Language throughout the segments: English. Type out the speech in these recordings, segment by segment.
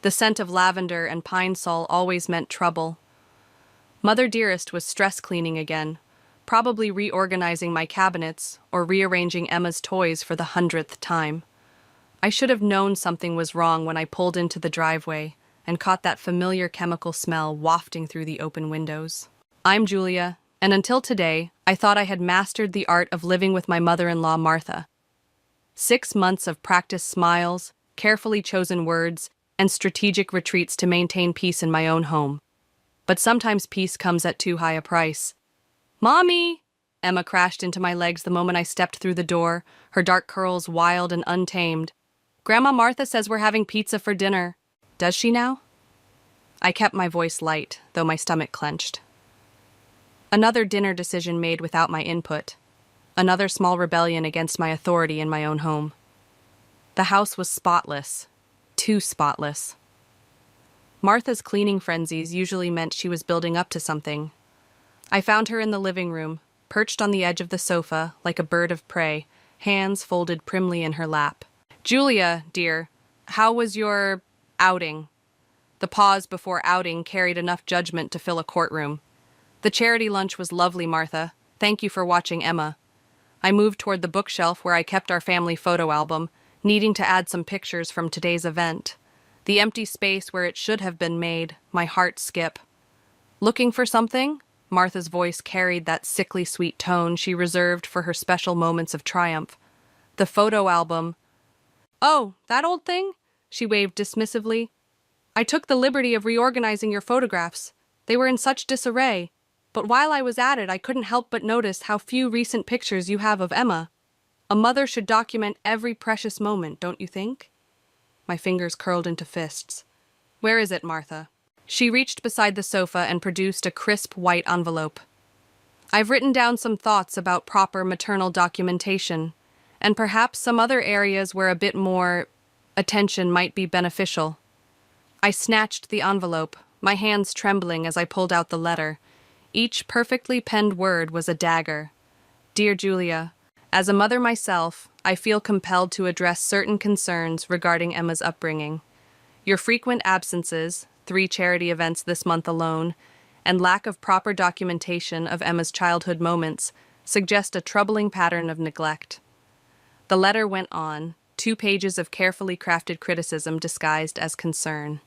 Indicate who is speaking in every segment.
Speaker 1: The scent of lavender and pine sol always meant trouble. Mother Dearest was stress cleaning again, probably reorganizing my cabinets or rearranging Emma's toys for the 100th time. I should have known something was wrong when I pulled into the driveway and caught that familiar chemical smell wafting through the open windows. I'm Julia, and until today, I thought I had mastered the art of living with my mother-in-law Martha. 6 months of practiced smiles, carefully chosen words, and strategic retreats to maintain peace in my own home. But sometimes peace comes at too high a price. "Mommy!" Emma crashed into my legs the moment I stepped through the door, her dark curls wild and untamed. "Grandma Martha says we're having pizza for dinner." Does she now? I kept my voice light, though my stomach clenched. Another dinner decision made without my input. Another small rebellion against my authority in my own home. The house was spotless. Too spotless. Martha's cleaning frenzies usually meant she was building up to something. I found her in the living room, perched on the edge of the sofa like a bird of prey, hands folded primly in her lap. "Julia, dear, how was your outing?" The pause before outing carried enough judgment to fill a courtroom. "The charity lunch was lovely, Martha. Thank you for watching Emma." I moved toward the bookshelf where I kept our family photo album, needing to add some pictures from today's event. The empty space where it should have been made, my heart skip. "Looking for something?" Martha's voice carried that sickly sweet tone she reserved for her special moments of triumph. The photo album. "Oh, that old thing?" She waved dismissively. "I took the liberty of reorganizing your photographs. They were in such disarray. But while I was at it, I couldn't help but notice how few recent pictures you have of Emma. A mother should document every precious moment, don't you think?" My fingers curled into fists. "Where is it, Martha?" She reached beside the sofa and produced a crisp white envelope. "I've written down some thoughts about proper maternal documentation, and perhaps some other areas where a bit more attention might be beneficial." I snatched the envelope, my hands trembling as I pulled out the letter. Each perfectly penned word was a dagger. "Dear Julia, as a mother myself, I feel compelled to address certain concerns regarding Emma's upbringing. Your frequent absences, 3 charity events this month alone, and lack of proper documentation of Emma's childhood moments suggest a troubling pattern of neglect." The letter went on, 2 pages of carefully crafted criticism disguised as concern.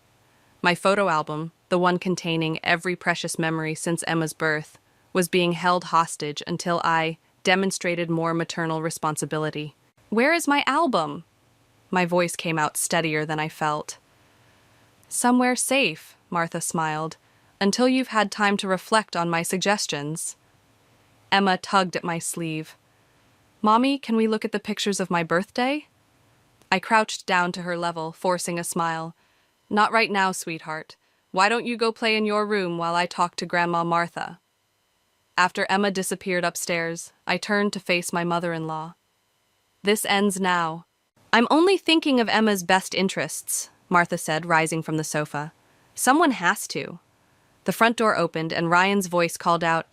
Speaker 1: My photo album, the one containing every precious memory since Emma's birth, was being held hostage until I demonstrated more maternal responsibility. "Where is my album?" My voice came out steadier than I felt. "Somewhere safe," Martha smiled, "until you've had time to reflect on my suggestions." Emma tugged at my sleeve. "Mommy, can we look at the pictures of my birthday?" I crouched down to her level, forcing a smile. "Not right now, sweetheart. Why don't you go play in your room while I talk to Grandma Martha?" After Emma disappeared upstairs, I turned to face my mother-in-law. "This ends now." "I'm only thinking of Emma's best interests," Martha said, rising from the sofa. "Someone has to." The front door opened and Ryan's voice called out,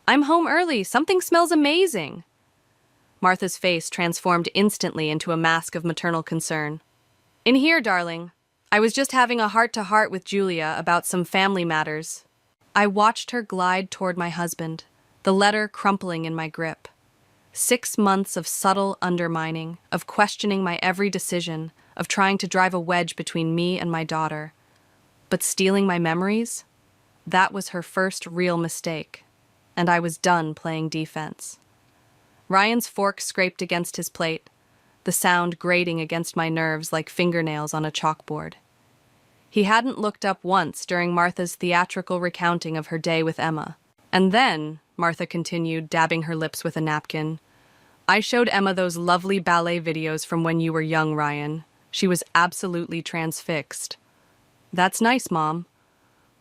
Speaker 1: "I'm home early. Something smells amazing." Martha's face transformed instantly into a mask of maternal concern. "In here, darling. I was just having a heart-to-heart with Julia about some family matters." I watched her glide toward my husband, the letter crumpling in my grip. 6 months of subtle undermining, of questioning my every decision, of trying to drive a wedge between me and my daughter. But stealing my memories? That was her first real mistake, and I was done playing defense. Ryan's fork scraped against his plate, the sound grating against my nerves like fingernails on a chalkboard. He hadn't looked up once during Martha's theatrical recounting of her day with Emma. "And then," Martha continued, dabbing her lips with a napkin, "I showed Emma those lovely ballet videos from when you were young, Ryan. She was absolutely transfixed." "That's nice, Mom."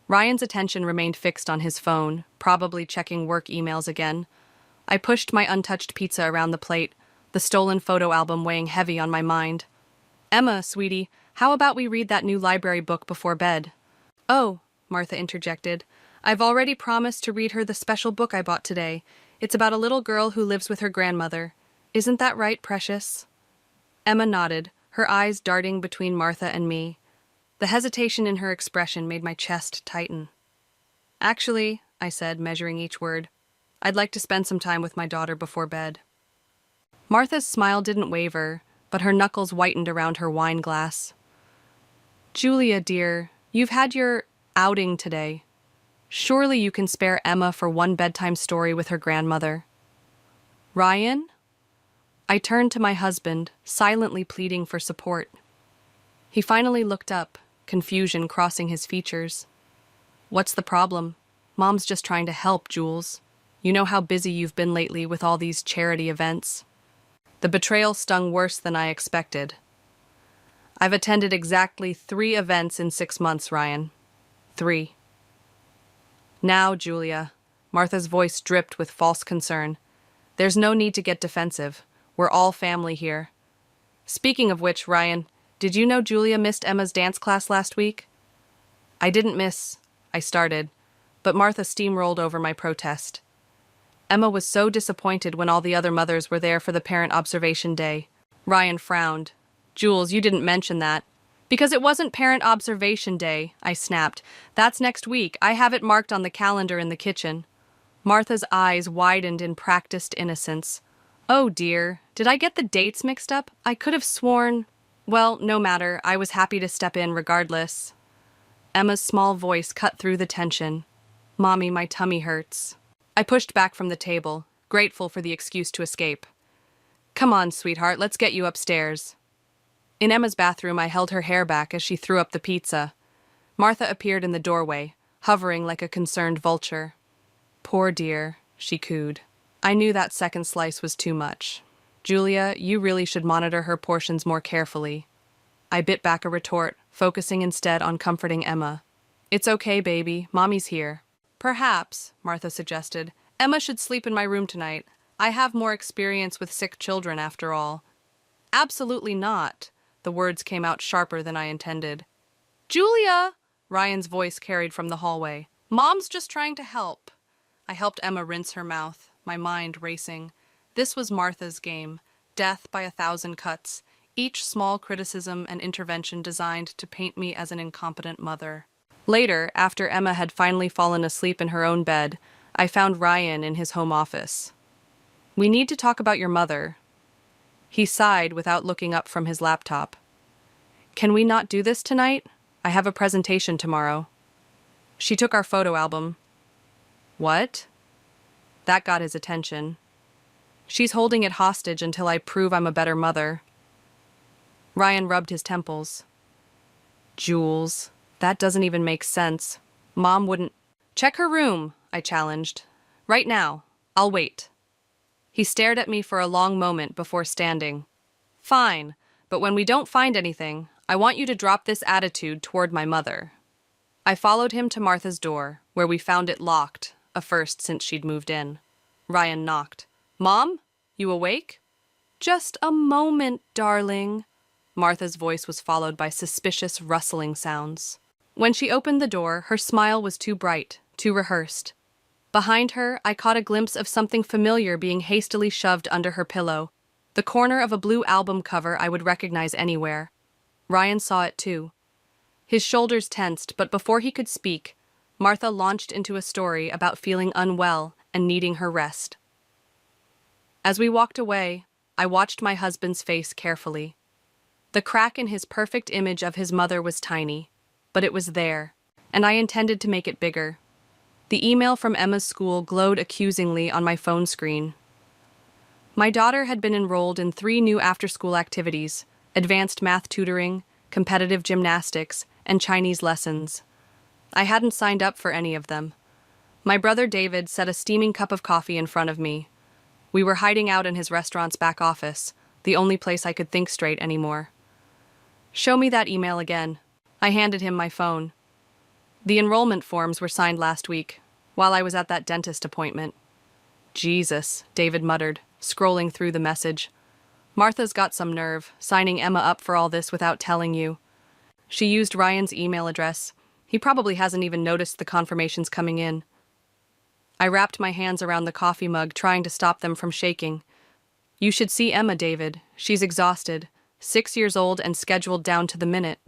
Speaker 1: Ryan's attention remained fixed on his phone, probably checking work emails again. I pushed my untouched pizza around the plate, the stolen photo album weighing heavy on my mind. "Emma, sweetie, how about we read that new library book before bed?" "Oh," Martha interjected, "I've already promised to read her the special book I bought today. It's about a little girl who lives with her grandmother. Isn't that right, precious?" Emma nodded, her eyes darting between Martha and me. The hesitation in her expression made my chest tighten. Actually, I said, measuring each word, I'd like to spend some time with my daughter before bed. Martha's smile didn't waver, but her knuckles whitened around her wine glass. Julia, dear, you've had your outing today. Surely you can spare Emma for one bedtime story with her grandmother. Ryan? I turned to my husband, silently pleading for support. He finally looked up, confusion crossing his features. What's the problem? Mom's just trying to help, Jules. You know how busy you've been lately with all these charity events. The betrayal stung worse than I expected. I've attended exactly 3 events in 6 months, Ryan. 3. Now, Julia, Martha's voice dripped with false concern. There's no need to get defensive. We're all family here. Speaking of which, Ryan, did you know Julia missed Emma's dance class last week? I didn't miss, I started, but Martha steamrolled over my protest. Emma was so disappointed when all the other mothers were there for the parent observation day. Ryan frowned. Jules, you didn't mention that. Because it wasn't parent observation day, I snapped. That's next week. I have it marked on the calendar in the kitchen. Martha's eyes widened in practiced innocence. Oh dear, did I get the dates mixed up? I could have sworn... Well, no matter, I was happy to step in regardless. Emma's small voice cut through the tension. Mommy, my tummy hurts. I pushed back from the table, grateful for the excuse to escape. Come on, sweetheart, let's get you upstairs. In Emma's bathroom, I held her hair back as she threw up the pizza. Martha appeared in the doorway, hovering like a concerned vulture. Poor dear, she cooed. I knew that second slice was too much. Julia, you really should monitor her portions more carefully. I bit back a retort, focusing instead on comforting Emma. It's okay, baby. Mommy's here. Perhaps, Martha suggested, Emma should sleep in my room tonight. I have more experience with sick children, after all. Absolutely not. The words came out sharper than I intended. Julia! Ryan's voice carried from the hallway. Mom's just trying to help. I helped Emma rinse her mouth, my mind racing. This was Martha's game, death by 1,000 cuts, each small criticism and intervention designed to paint me as an incompetent mother. Later, after Emma had finally fallen asleep in her own bed, I found Ryan in his home office. We need to talk about your mother. He sighed without looking up from his laptop. Can we not do this tonight? I have a presentation tomorrow. She took our photo album. What? That got his attention. She's holding it hostage until I prove I'm a better mother. Ryan rubbed his temples. Jules, that doesn't even make sense. Mom wouldn't... Check her room, I challenged. Right now. I'll wait. He stared at me for a long moment before standing. Fine, but when we don't find anything, I want you to drop this attitude toward my mother. I followed him to Martha's door, where we found it locked, a first since she'd moved in. Ryan knocked. Mom, you awake? Just a moment, darling. Martha's voice was followed by suspicious rustling sounds. When she opened the door, her smile was too bright, too rehearsed. Behind her, I caught a glimpse of something familiar being hastily shoved under her pillow, the corner of a blue album cover I would recognize anywhere. Ryan saw it too. His shoulders tensed, but before he could speak, Martha launched into a story about feeling unwell and needing her rest. As we walked away, I watched my husband's face carefully. The crack in his perfect image of his mother was tiny, but it was there, and I intended to make it bigger. The email from Emma's school glowed accusingly on my phone screen. My daughter had been enrolled in 3 new after-school activities: advanced math tutoring, competitive gymnastics, and Chinese lessons. I hadn't signed up for any of them. My brother David set a steaming cup of coffee in front of me. We were hiding out in his restaurant's back office, the only place I could think straight anymore. Show me that email again. I handed him my phone. The enrollment forms were signed last week, while I was at that dentist appointment. Jesus, David muttered, scrolling through the message. Martha's got some nerve, signing Emma up for all this without telling you. She used Ryan's email address. He probably hasn't even noticed the confirmations coming in. I wrapped my hands around the coffee mug, trying to stop them from shaking. You should see Emma, David. She's exhausted, 6 years old and scheduled down to the minute.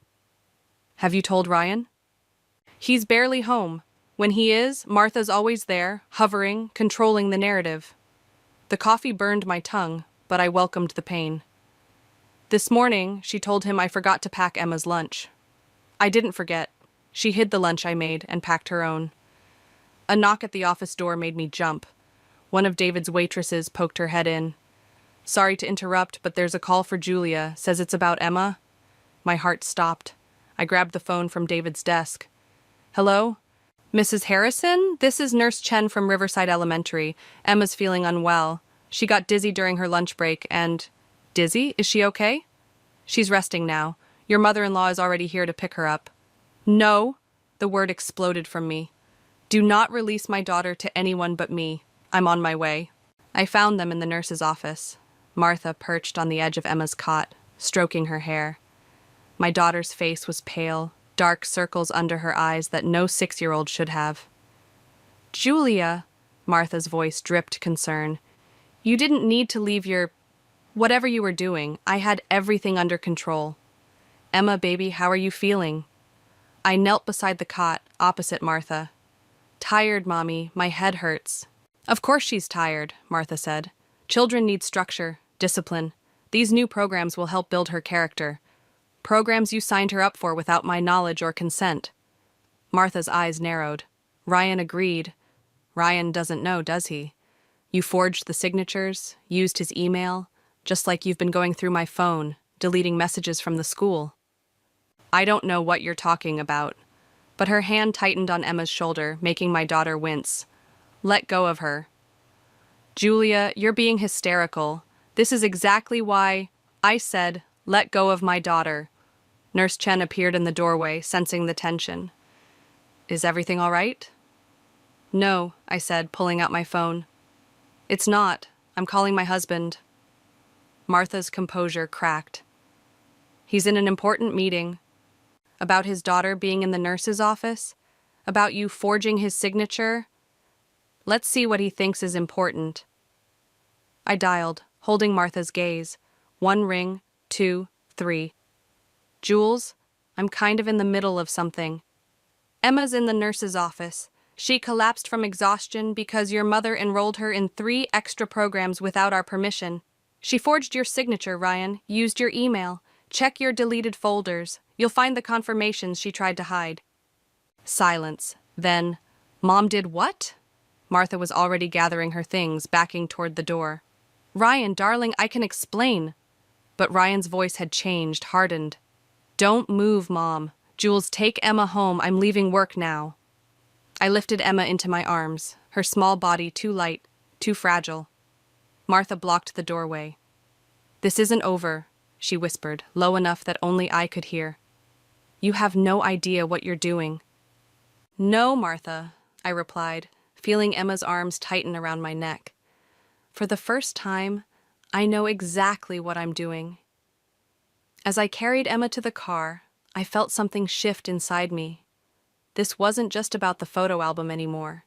Speaker 1: Have you told Ryan? He's barely home. When he is, Martha's always there, hovering, controlling the narrative. The coffee burned my tongue, but I welcomed the pain. This morning, she told him I forgot to pack Emma's lunch. I didn't forget. She hid the lunch I made and packed her own. A knock at the office door made me jump. One of David's waitresses poked her head in. Sorry to interrupt, but there's a call for Julia. Says it's about Emma. My heart stopped. I grabbed the phone from David's desk. Hello? Mrs. Harrison? This is Nurse Chen from Riverside Elementary. Emma's feeling unwell. She got dizzy during her lunch break and... Dizzy? Is she okay? She's resting now. Your mother-in-law is already here to pick her up. No! The word exploded from me. Do not release my daughter to anyone but me. I'm on my way. I found them in the nurse's office. Martha perched on the edge of Emma's cot, stroking her hair. My daughter's face was pale, dark circles under her eyes that no 6-year-old should have. Julia, Martha's voice dripped concern. You didn't need to leave your... Whatever you were doing, I had everything under control. Emma, baby, how are you feeling? I knelt beside the cot, opposite Martha. Tired, Mommy, my head hurts. Of course she's tired, Martha said. Children need structure, discipline. These new programs will help build her character. Programs you signed her up for without my knowledge or consent. Martha's eyes narrowed. Ryan agreed. Ryan doesn't know, does he? You forged the signatures, used his email, just like you've been going through my phone, deleting messages from the school. I don't know what you're talking about. But her hand tightened on Emma's shoulder, making my daughter wince. Let go of her. Julia, you're being hysterical. This is exactly why I said, let go of my daughter. Nurse Chen appeared in the doorway, sensing the tension. Is everything all right? No, I said, pulling out my phone. It's not. I'm calling my husband. Martha's composure cracked. He's in an important meeting. About his daughter being in the nurse's office? About you forging his signature? Let's see what he thinks is important. I dialed, holding Martha's gaze. 1 ring, 2, 3. Jules, I'm kind of in the middle of something. Emma's in the nurse's office. She collapsed from exhaustion because your mother enrolled her in 3 extra programs without our permission. She forged your signature, Ryan, used your email. Check your deleted folders. You'll find the confirmations she tried to hide. Silence. Then, Mom did what? Martha was already gathering her things, backing toward the door. Ryan, darling, I can explain. But Ryan's voice had changed, hardened. Don't move, Mom. Jules, take Emma home. I'm leaving work now. I lifted Emma into my arms, her small body too light, too fragile. Martha blocked the doorway. This isn't over, she whispered, low enough that only I could hear. You have no idea what you're doing. No, Martha, I replied, feeling Emma's arms tighten around my neck. For the first time, I know exactly what I'm doing. As I carried Emma to the car, I felt something shift inside me. This wasn't just about the photo album anymore.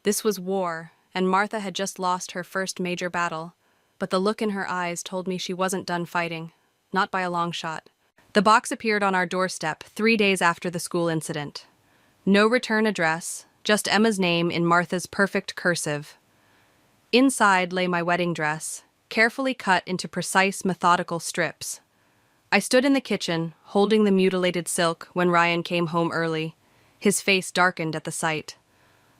Speaker 1: This was war, and Martha had just lost her first major battle, but the look in her eyes told me she wasn't done fighting, not by a long shot. The box appeared on our doorstep 3 days after the school incident. No return address, just Emma's name in Martha's perfect cursive. Inside lay my wedding dress, carefully cut into precise, methodical strips. I stood in the kitchen, holding the mutilated silk when Ryan came home early. His face darkened at the sight.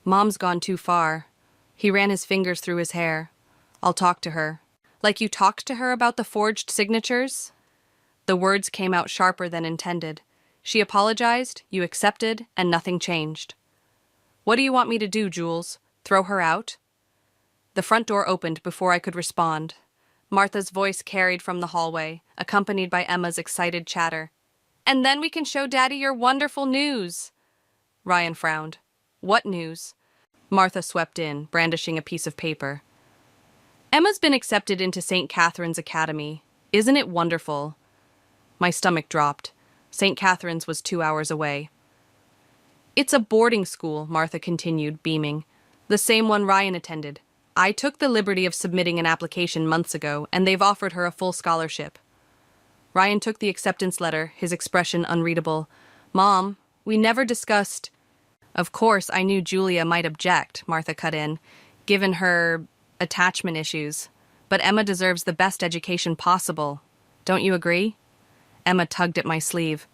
Speaker 1: Mom's gone too far. He ran his fingers through his hair. I'll talk to her. Like you talked to her about the forged signatures? The words came out sharper than intended. She apologized, you accepted, and nothing changed. What do you want me to do, Jules? Throw her out? The front door opened before I could respond. Martha's voice carried from the hallway, accompanied by Emma's excited chatter. And then we can show Daddy your wonderful news. Ryan frowned. What news? Martha swept in, brandishing a piece of paper. Emma's been accepted into St. Catherine's Academy. Isn't it wonderful? My stomach dropped. St. Catherine's was 2 hours away. It's a boarding school, Martha continued, beaming. The same one Ryan attended. I took the liberty of submitting an application months ago, and they've offered her a full scholarship. Ryan took the acceptance letter, his expression unreadable. Mom, we never discussed— Of course, I knew Julia might object, Martha cut in, given her attachment issues. But Emma deserves the best education possible. Don't you agree? Emma tugged at my sleeve.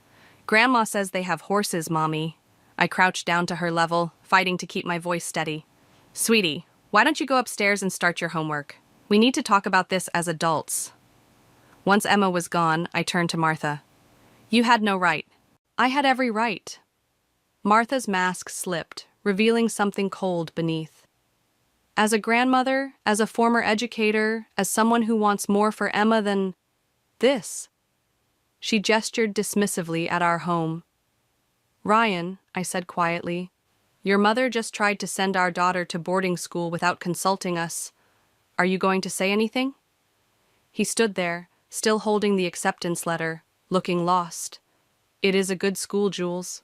Speaker 1: Grandma says they have horses, Mommy. I crouched down to her level, fighting to keep my voice steady. Sweetie, why don't you go upstairs and start your homework? We need to talk about this as adults. Once Emma was gone, I turned to Martha. You had no right. I had every right. Martha's mask slipped, revealing something cold beneath. As a grandmother, as a former educator, as someone who wants more for Emma than this. She gestured dismissively at our home. Ryan, I said quietly, your mother just tried to send our daughter to boarding school without consulting us. Are you going to say anything? He stood there, still holding the acceptance letter, looking lost. It is a good school, Jules.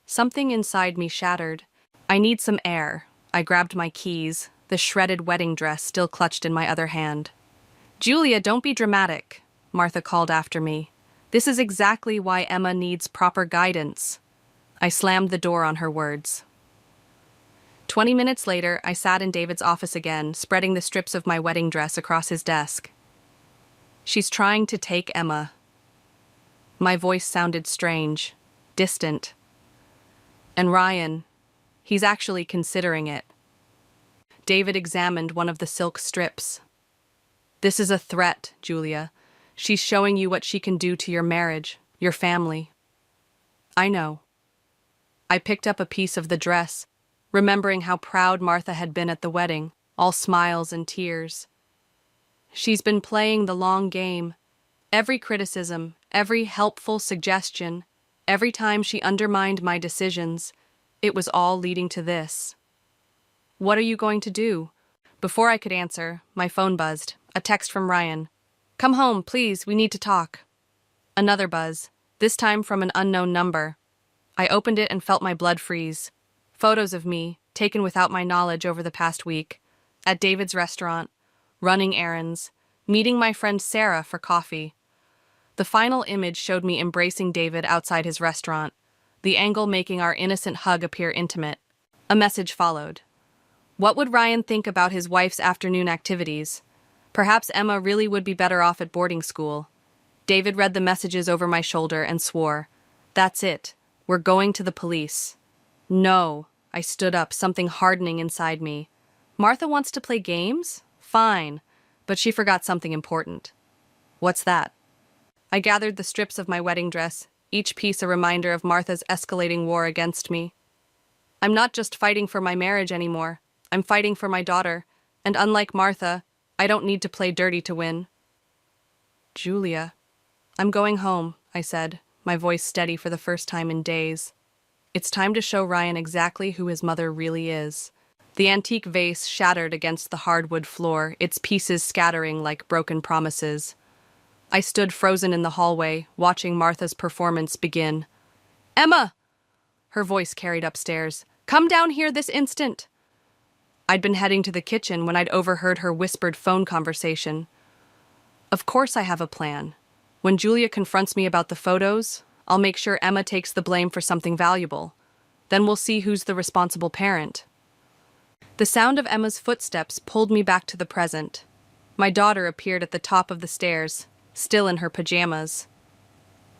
Speaker 1: Something inside me shattered. I need some air. I grabbed my keys, the shredded wedding dress still clutched in my other hand. Julia, don't be dramatic, Martha called after me. This is exactly why Emma needs proper guidance. I slammed the door on her words. 20 minutes later, I sat in David's office again, spreading the strips of my wedding dress across his desk. She's trying to take Emma. My voice sounded strange, distant. And Ryan, he's actually considering it. David examined one of the silk strips. This is a threat, Julia. She's showing you what she can do to your marriage, your family. I know. I picked up a piece of the dress, remembering how proud Martha had been at the wedding, all smiles and tears. She's been playing the long game. Every criticism, every helpful suggestion, every time she undermined my decisions, it was all leading to this. What are you going to do? Before I could answer, my phone buzzed. A text from Ryan. Come home, please, we need to talk. Another buzz, this time from an unknown number. I opened it and felt my blood freeze. Photos of me, taken without my knowledge over the past week, at David's restaurant, running errands, meeting my friend Sarah for coffee. The final image showed me embracing David outside his restaurant, the angle making our innocent hug appear intimate. A message followed. What would Ryan think about his wife's afternoon activities? Perhaps Emma really would be better off at boarding school. David read the messages over my shoulder and swore. That's it. We're going to the police. No. I stood up, something hardening inside me. Martha wants to play games? Fine. But she forgot something important. What's that? I gathered the strips of my wedding dress, each piece a reminder of Martha's escalating war against me. I'm not just fighting for my marriage anymore. I'm fighting for my daughter, and unlike Martha, I don't need to play dirty to win. Julia. I'm going home, I said, my voice steady for the first time in days. It's time to show Ryan exactly who his mother really is. The antique vase shattered against the hardwood floor, its pieces scattering like broken promises. I stood frozen in the hallway, watching Martha's performance begin. Emma! Her voice carried upstairs. Come down here this instant! I'd been heading to the kitchen when I'd overheard her whispered phone conversation. Of course I have a plan. When Julia confronts me about the photos, I'll make sure Emma takes the blame for something valuable. Then we'll see who's the responsible parent. The sound of Emma's footsteps pulled me back to the present. My daughter appeared at the top of the stairs, still in her pajamas.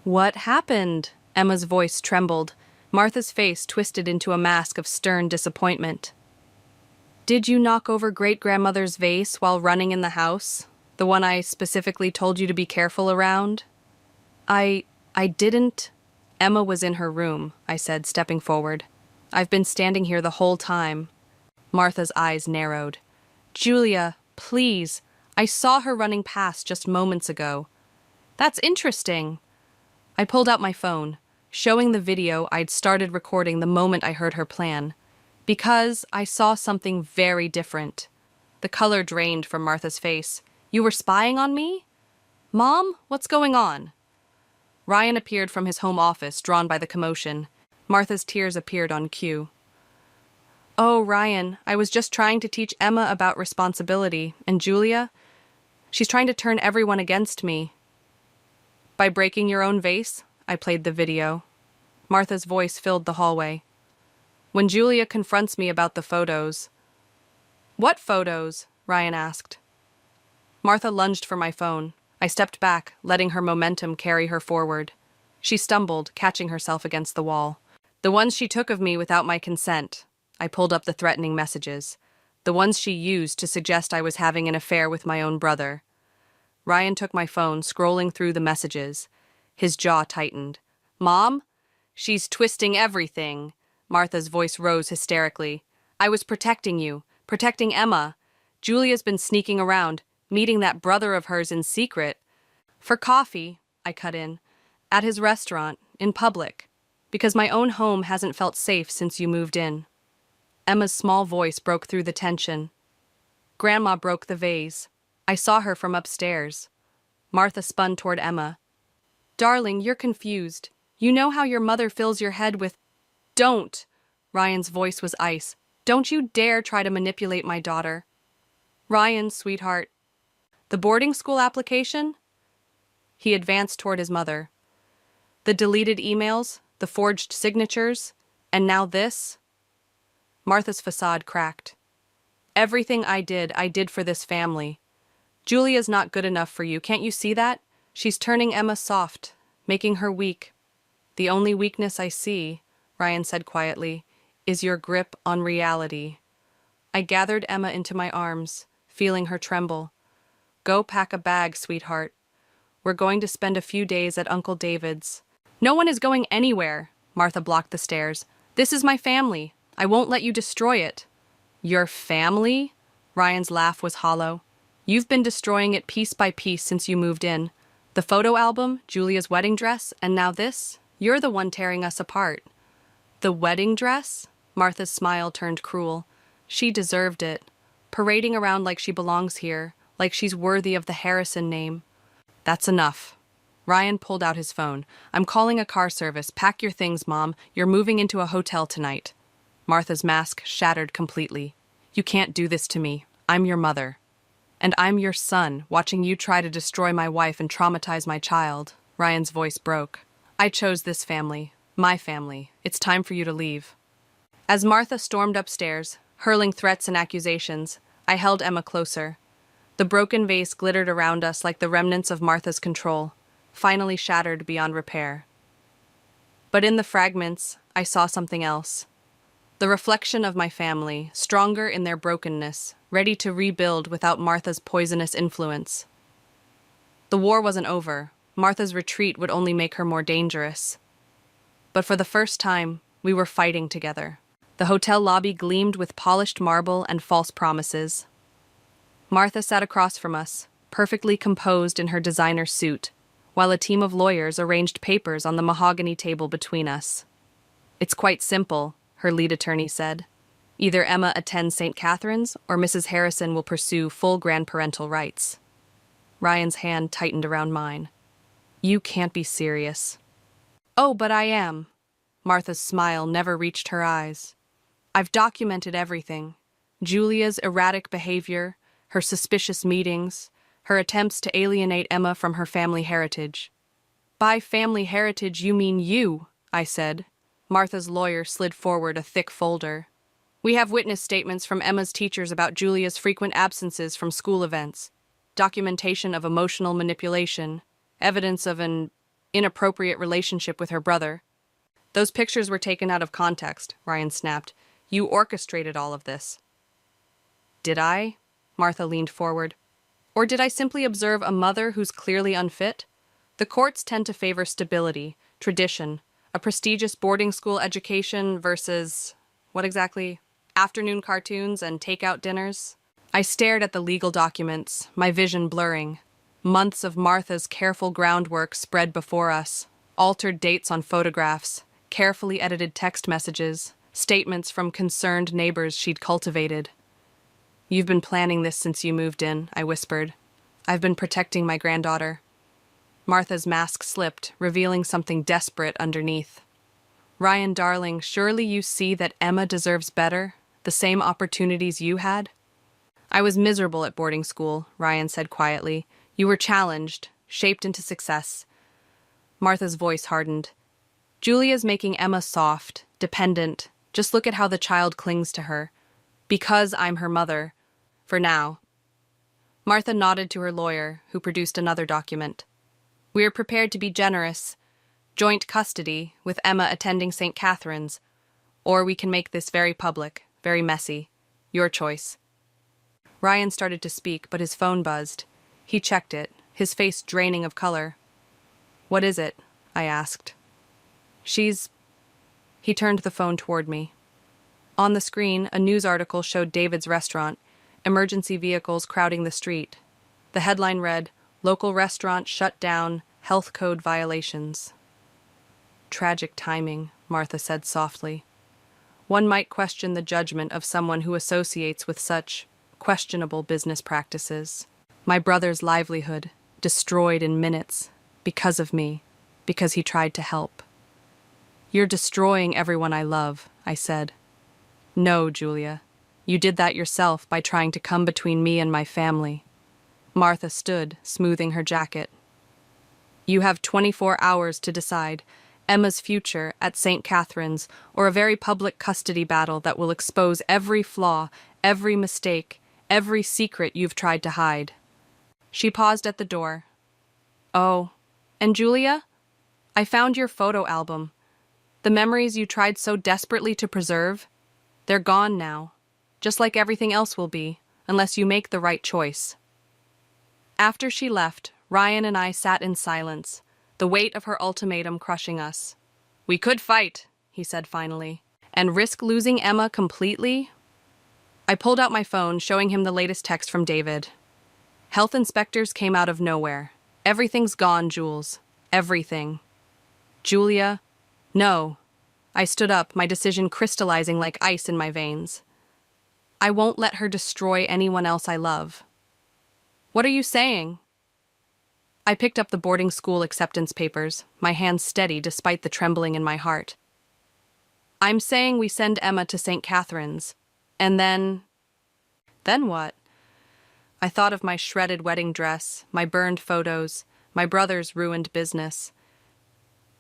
Speaker 1: What happened? Emma's voice trembled. Martha's face twisted into a mask of stern disappointment. Did you knock over great-grandmother's vase while running in the house? The one I specifically told you to be careful around? I didn't. Emma was in her room, I said, stepping forward. I've been standing here the whole time. Martha's eyes narrowed. Julia, please. I saw her running past just moments ago. That's interesting. I pulled out my phone, showing the video I'd started recording the moment I heard her plan. Because I saw something very different. The color drained from Martha's face. You were spying on me? Mom, what's going on? Ryan appeared from his home office, drawn by the commotion. Martha's tears appeared on cue. Oh, Ryan, I was just trying to teach Emma about responsibility. And Julia? She's trying to turn everyone against me. By breaking your own vase? I played the video. Martha's voice filled the hallway. When Julia confronts me about the photos. What photos? Ryan asked. Martha lunged for my phone. I stepped back, letting her momentum carry her forward. She stumbled, catching herself against the wall. The ones she took of me without my consent. I pulled up the threatening messages. The ones she used to suggest I was having an affair with my own brother. Ryan took my phone, scrolling through the messages. His jaw tightened. Mom? She's twisting everything. Martha's voice rose hysterically. I was protecting you, protecting Emma. Julia's been sneaking around, meeting that brother of hers in secret. For coffee, I cut in. At his restaurant, in public. Because my own home hasn't felt safe since you moved in. Emma's small voice broke through the tension. Grandma broke the vase. I saw her from upstairs. Martha spun toward Emma. Darling, you're confused. You know how your mother fills your head with... Don't! Ryan's voice was ice. Don't you dare try to manipulate my daughter. Ryan, sweetheart. The boarding school application? He advanced toward his mother. The deleted emails, the forged signatures, and now this? Martha's facade cracked. Everything I did for this family. Julia's not good enough for you, can't you see that? She's turning Emma soft, making her weak. The only weakness I see, Ryan said quietly, is your grip on reality. I gathered Emma into my arms, feeling her tremble. Go pack a bag, sweetheart. We're going to spend a few days at Uncle David's. No one is going anywhere, Martha blocked the stairs. This is my family. I won't let you destroy it. Your family? Ryan's laugh was hollow. You've been destroying it piece by piece since you moved in. The photo album, Julia's wedding dress, and now this? You're the one tearing us apart. The wedding dress? Martha's smile turned cruel. She deserved it. Parading around like she belongs here, like she's worthy of the Harrison name. That's enough. Ryan pulled out his phone. I'm calling a car service. Pack your things, Mom. You're moving into a hotel tonight. Martha's mask shattered completely. You can't do this to me. I'm your mother. And I'm your son, watching you try to destroy my wife and traumatize my child. Ryan's voice broke. I chose this family. My family. It's time for you to leave. As Martha stormed upstairs, hurling threats and accusations, I held Emma closer. The broken vase glittered around us like the remnants of Martha's control, finally shattered beyond repair. But in the fragments, I saw something else. The reflection of my family, stronger in their brokenness, ready to rebuild without Martha's poisonous influence. The war wasn't over. Martha's retreat would only make her more dangerous. But for the first time, we were fighting together. The hotel lobby gleamed with polished marble and false promises. Martha sat across from us, perfectly composed in her designer suit, while a team of lawyers arranged papers on the mahogany table between us. It's quite simple, her lead attorney said. Either Emma attends St. Catherine's or Mrs. Harrison will pursue full grandparental rights. Ryan's hand tightened around mine. You can't be serious. Oh, but I am. Martha's smile never reached her eyes. I've documented everything. Julia's erratic behavior, her suspicious meetings, her attempts to alienate Emma from her family heritage. By family heritage, you mean you, I said. Martha's lawyer slid forward a thick folder. We have witness statements from Emma's teachers about Julia's frequent absences from school events, documentation of emotional manipulation, evidence of an inappropriate relationship with her brother. Those pictures were taken out of context, Ryan snapped. You orchestrated all of this. Did I? Martha leaned forward. Or did I simply observe a mother who's clearly unfit? The courts tend to favor stability, tradition, a prestigious boarding school education versus, what exactly? Afternoon cartoons and takeout dinners? I stared at the legal documents, my vision blurring. Months of Martha's careful groundwork spread before us, altered dates on photographs, carefully edited text messages, statements from concerned neighbors she'd cultivated. You've been planning this since you moved in, I whispered. I've been protecting my granddaughter. Martha's mask slipped, revealing something desperate underneath. Ryan, darling, surely you see that Emma deserves better, the same opportunities you had? I was miserable at boarding school, Ryan said quietly. You were challenged, shaped into success. Martha's voice hardened. Julia's making Emma soft, dependent. Just look at how the child clings to her. Because I'm her mother. For now. Martha nodded to her lawyer, who produced another document. We are prepared to be generous. Joint custody, with Emma attending St. Catherine's. Or we can make this very public, very messy. Your choice. Ryan started to speak, but his phone buzzed. He checked it, his face draining of color. What is it? I asked. He turned the phone toward me. On the screen, a news article showed David's restaurant, emergency vehicles crowding the street. The headline read, "Local restaurant shut down, health code violations." Tragic timing, Martha said softly. One might question the judgment of someone who associates with such questionable business practices. My brother's livelihood, destroyed in minutes, because of me, because he tried to help. You're destroying everyone I love, I said. No, Julia. You did that yourself by trying to come between me and my family. Martha stood, smoothing her jacket. You have 24 hours to decide. Emma's future at St. Catherine's, or a very public custody battle that will expose every flaw, every mistake, every secret you've tried to hide. She paused at the door. Oh, and Julia? I found your photo album. The memories you tried so desperately to preserve, they're gone now, just like everything else will be, unless you make the right choice. After she left, Ryan and I sat in silence, the weight of her ultimatum crushing us. We could fight, he said finally, and risk losing Emma completely? I pulled out my phone, showing him the latest text from David. Health inspectors came out of nowhere. Everything's gone, Jules. Everything. Julia, no. I stood up, my decision crystallizing like ice in my veins. I won't let her destroy anyone else I love. What are you saying? I picked up the boarding school acceptance papers, my hands steady despite the trembling in my heart. I'm saying we send Emma to St. Catherine's, and then... Then what? I thought of my shredded wedding dress, my burned photos, my brother's ruined business.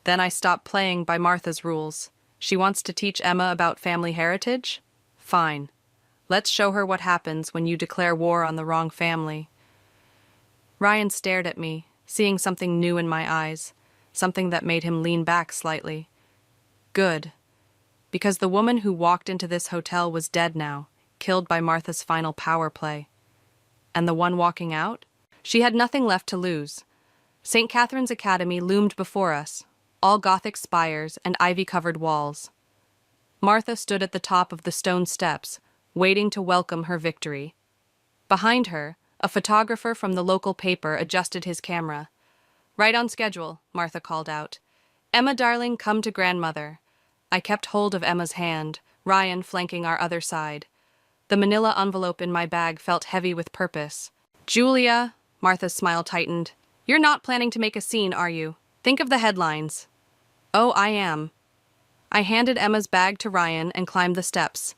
Speaker 1: Then I stopped playing by Martha's rules. She wants to teach Emma about family heritage? Fine. Let's show her what happens when you declare war on the wrong family. Ryan stared at me, seeing something new in my eyes, something that made him lean back slightly. Good. Because the woman who walked into this hotel was dead now, killed by Martha's final power play. And the one walking out? She had nothing left to lose. St. Catherine's Academy loomed before us, all Gothic spires and ivy-covered walls. Martha stood at the top of the stone steps, waiting to welcome her victory. Behind her, a photographer from the local paper adjusted his camera. Right on schedule, Martha called out. Emma, darling, come to grandmother. I kept hold of Emma's hand, Ryan flanking our other side. The manila envelope in my bag felt heavy with purpose. Julia, Martha's smile tightened. You're not planning to make a scene, are you? Think of the headlines. Oh, I am. I handed Emma's bag to Ryan and climbed the steps.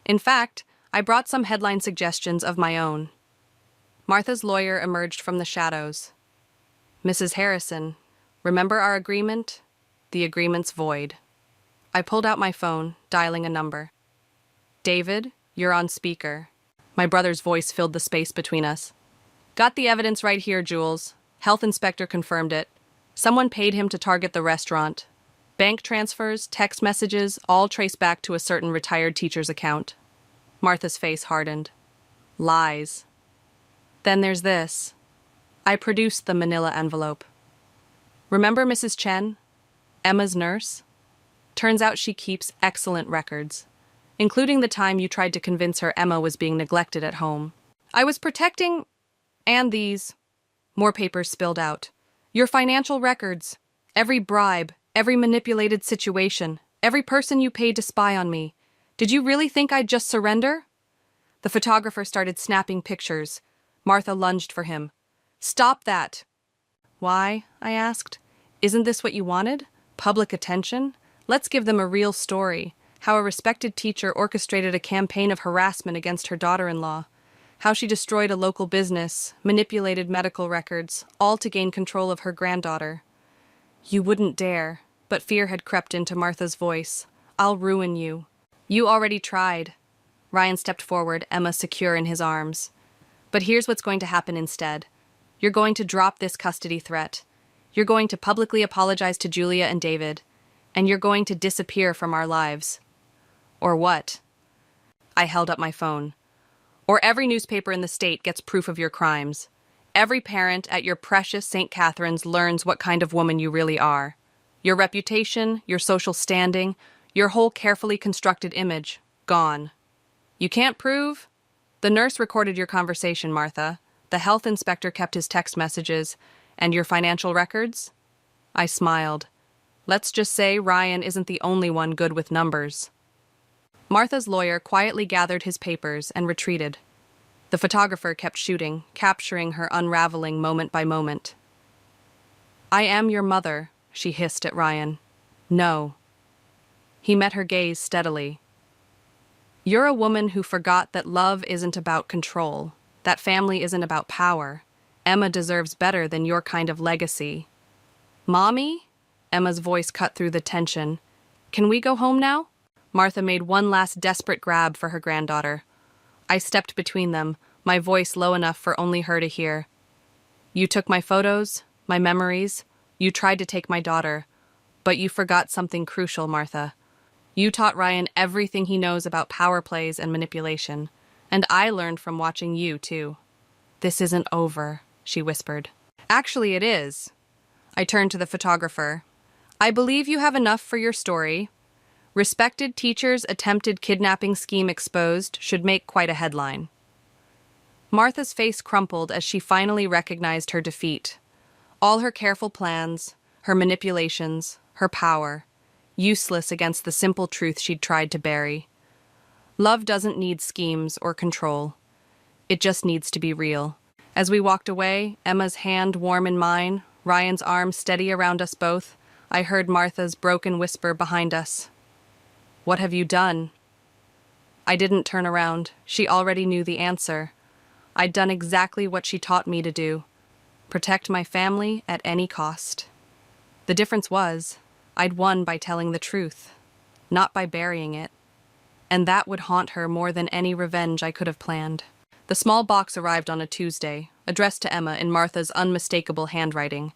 Speaker 1: In fact, I brought some headline suggestions of my own. Martha's lawyer emerged from the shadows. Mrs. Harrison, remember our agreement? The agreement's void. I pulled out my phone, dialing a number. David, you're on speaker. My brother's voice filled the space between us. Got the evidence right here, Jules. Health inspector confirmed it. Someone paid him to target the restaurant. Bank transfers, text messages, all trace back to a certain retired teacher's account. Martha's face hardened. Lies. Then there's this. I produced the manila envelope. Remember Mrs. Chen? Emma's nurse? Turns out she keeps excellent records, including the time you tried to convince her Emma was being neglected at home. I was protecting... and these... More papers spilled out. Your financial records. Every bribe, every manipulated situation, every person you paid to spy on me. Did you really think I'd just surrender? The photographer started snapping pictures. Martha lunged for him. Stop that! Why? I asked. Isn't this what you wanted? Public attention? Let's give them a real story. How a respected teacher orchestrated a campaign of harassment against her daughter-in-law. How she destroyed a local business, manipulated medical records, all to gain control of her granddaughter. You wouldn't dare. but fear had crept into Martha's voice. I'll ruin you. You already tried. Ryan stepped forward, Emma secure in his arms. But here's what's going to happen instead. You're going to drop this custody threat. You're going to publicly apologize to Julia and David. And you're going to disappear from our lives. Or what? I held up my phone. Or every newspaper in the state gets proof of your crimes. Every parent at your precious St. Catherine's learns what kind of woman you really are. Your reputation, your social standing, your whole carefully constructed image, gone. You can't prove? The nurse recorded your conversation, Martha. The health inspector kept his text messages. And your financial records? I smiled. Let's just say Ryan isn't the only one good with numbers. Martha's lawyer quietly gathered his papers and retreated. The photographer kept shooting, capturing her unraveling moment by moment. I am your mother, she hissed at Ryan. No. He met her gaze steadily. You're a woman who forgot that love isn't about control, that family isn't about power. Emma deserves better than your kind of legacy. Mommy? Emma's voice cut through the tension. Can we go home now? Martha made one last desperate grab for her granddaughter. I stepped between them, my voice low enough for only her to hear. You took my photos, my memories. You tried to take my daughter. But you forgot something crucial, Martha. You taught Ryan everything he knows about power plays and manipulation. And I learned from watching you, too. This isn't over, she whispered. Actually, it is. I turned to the photographer. I believe you have enough for your story. Respected teacher's attempted kidnapping scheme exposed should make quite a headline. Martha's face crumpled as she finally recognized her defeat. All her careful plans, her manipulations, her power, useless against the simple truth she'd tried to bury. Love doesn't need schemes or control. It just needs to be real. As we walked away, Emma's hand warm in mine, Ryan's arm steady around us both, I heard Martha's broken whisper behind us. What have you done? I didn't turn around. She already knew the answer. I'd done exactly what she taught me to do. Protect my family at any cost. The difference was, I'd won by telling the truth, not by burying it. And that would haunt her more than any revenge I could have planned. The small box arrived on a Tuesday, addressed to Emma in Martha's unmistakable handwriting.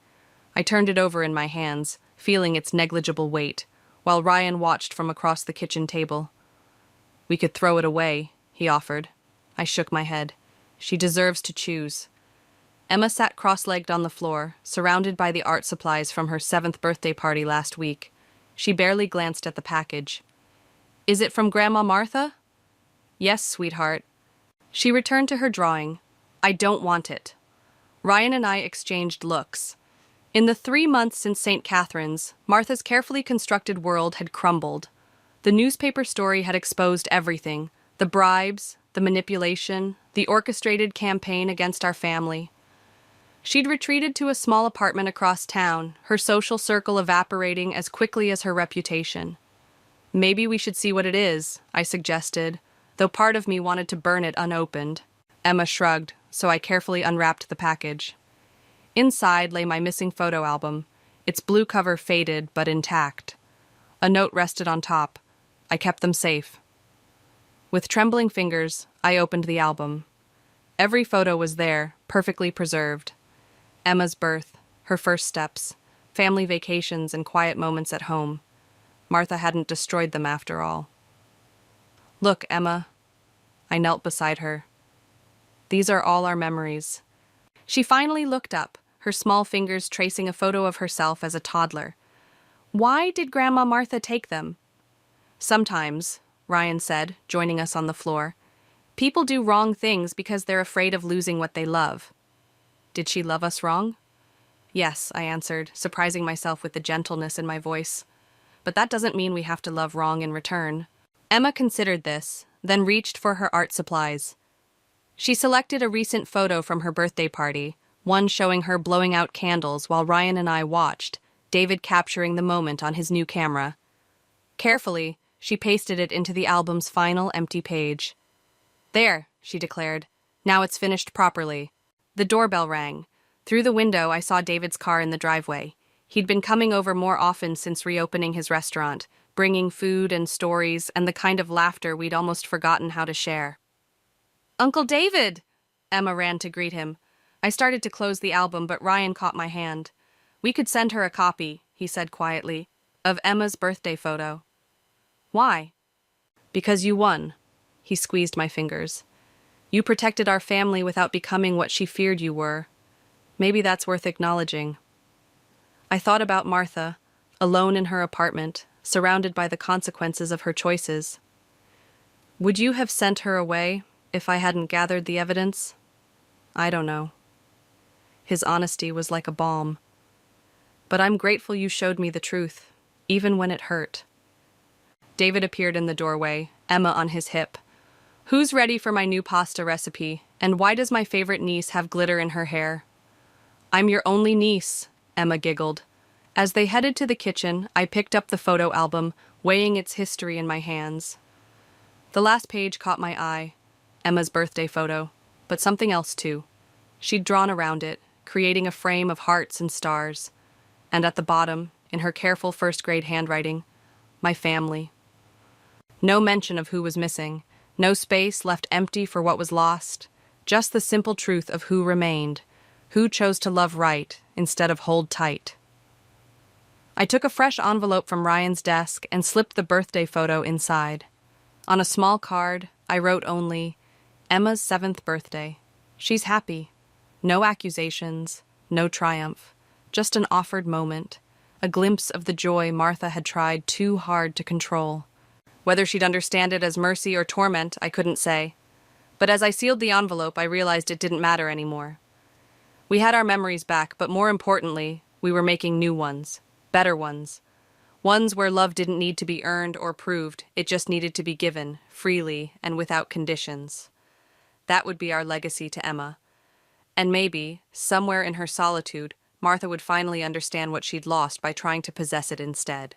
Speaker 1: I turned it over in my hands, feeling its negligible weight, while Ryan watched from across the kitchen table. We could throw it away, he offered. I shook my head. She deserves to choose. Emma sat cross-legged on the floor, surrounded by the art supplies from her 7th birthday party last week. She barely glanced at the package. Is it from Grandma Martha? Yes, sweetheart. She returned to her drawing. I don't want it. Ryan and I exchanged looks. In the 3 months since St. Catherine's, Martha's carefully constructed world had crumbled. The newspaper story had exposed everything, the bribes, the manipulation, the orchestrated campaign against our family. She'd retreated to a small apartment across town, her social circle evaporating as quickly as her reputation. Maybe we should see what it is, I suggested, though part of me wanted to burn it unopened. Emma shrugged, so I carefully unwrapped the package. Inside lay my missing photo album, its blue cover faded but intact. A note rested on top. I kept them safe. With trembling fingers, I opened the album. Every photo was there, perfectly preserved. Emma's birth, her first steps, family vacations and quiet moments at home. Martha hadn't destroyed them after all. Look, Emma. I knelt beside her. These are all our memories. She finally looked up, her small fingers tracing a photo of herself as a toddler. Why did Grandma Martha take them? Sometimes, Ryan said, joining us on the floor, people do wrong things because they're afraid of losing what they love. Did she love us wrong? Yes, I answered, surprising myself with the gentleness in my voice. But that doesn't mean we have to love wrong in return. Emma considered this, then reached for her art supplies. She selected a recent photo from her birthday party, one showing her blowing out candles while Ryan and I watched, David capturing the moment on his new camera. Carefully, she pasted it into the album's final empty page. There, she declared. Now it's finished properly. The doorbell rang. Through the window, I saw David's car in the driveway. He'd been coming over more often since reopening his restaurant, bringing food and stories and the kind of laughter we'd almost forgotten how to share. "Uncle David!" Emma ran to greet him. I started to close the album, but Ryan caught my hand. "We could send her a copy," he said quietly, "of Emma's birthday photo." "Why?" "Because you won." He squeezed my fingers. "You protected our family without becoming what she feared you were. Maybe that's worth acknowledging." I thought about Martha, alone in her apartment, surrounded by the consequences of her choices. "Would you have sent her away if I hadn't gathered the evidence?" "I don't know." His honesty was like a balm. "But I'm grateful you showed me the truth, even when it hurt." David appeared in the doorway, Emma on his hip. "Who's ready for my new pasta recipe, and why does my favorite niece have glitter in her hair?" "I'm your only niece," Emma giggled. As they headed to the kitchen, I picked up the photo album, weighing its history in my hands. The last page caught my eye, Emma's birthday photo, but something else too. She'd drawn around it, creating a frame of hearts and stars. And at the bottom, in her careful first-grade handwriting, my family. No mention of who was missing, no space left empty for what was lost, just the simple truth of who remained, who chose to love right instead of hold tight. I took a fresh envelope from Ryan's desk and slipped the birthday photo inside. On a small card, I wrote only, "Emma's 7th birthday. She's happy. No accusations, no triumph, just an offered moment, a glimpse of the joy Martha had tried too hard to control." Whether she'd understand it as mercy or torment, I couldn't say. But as I sealed the envelope, I realized it didn't matter anymore. We had our memories back, but more importantly, we were making new ones, better ones. Ones where love didn't need to be earned or proved, it just needed to be given, freely and without conditions. That would be our legacy to Emma. And maybe, somewhere in her solitude, Martha would finally understand what she'd lost by trying to possess it instead.